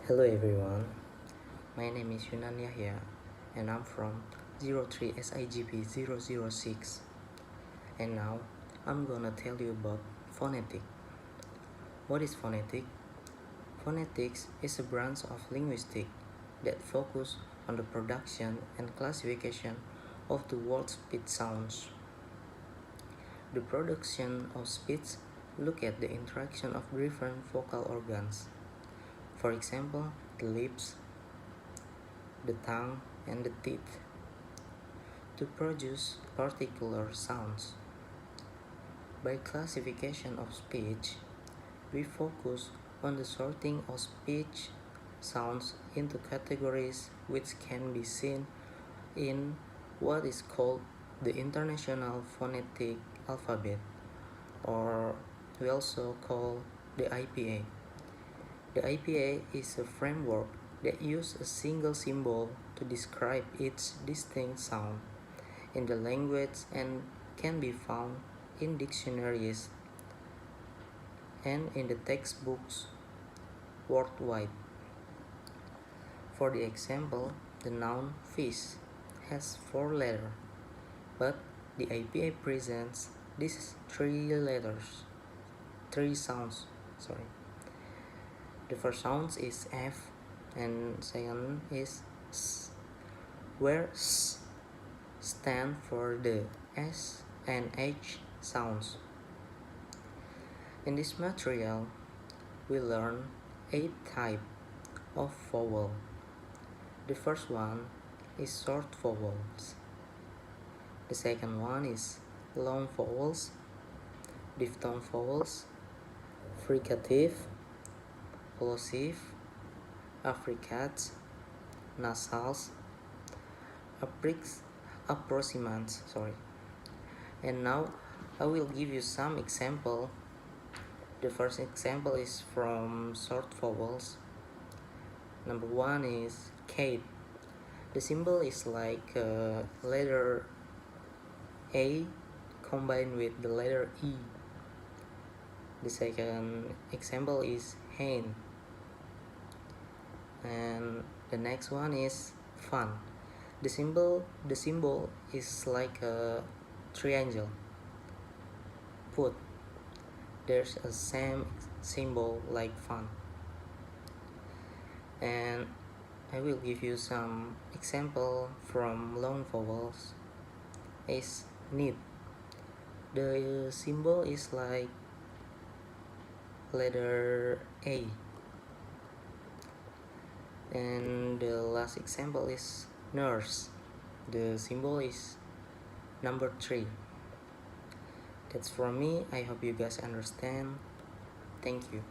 Hello everyone, my name is Yunan Yahya and I'm from 03 SIGP 006, and now I'm gonna tell you about phonetic. What is phonetic? Phonetics is a branch of linguistics that focus on the production and classification of the word's speech sounds. The production of speech look at the interaction of different vocal organs. For example, the lips, the tongue, and the teeth to produce particular sounds. By classification of speech, we focus on the sorting of speech sounds into categories which can be seen in what is called the International Phonetic Alphabet, or we also call the IPA. The IPA is a framework that uses a single symbol to describe each distinct sound in the language and can be found in dictionaries and in the textbooks worldwide. For the example, the noun fish has 4 letters, but the IPA presents these 3 sounds. The first sound is F, and second is S, where S stand for the S and H sounds. In this material, we learn 8 types of vowel. The first one is short vowels. The second one is long vowels, diphthong vowels, fricative, plosive, affricates, nasals, approximants. And now I will give you some example. The first example is from short vowels. Number 1 is Kate. The symbol is like letter A combined with the letter E. The second example is hen. And the next one is fun. The symbol is like a triangle. Put. There's a same symbol like fun. And I will give you some example from long vowels. Is need. The symbol is like letter A. And the last example is nurse. The symbol is number 3. That's from me. I hope you guys understand. Thank you.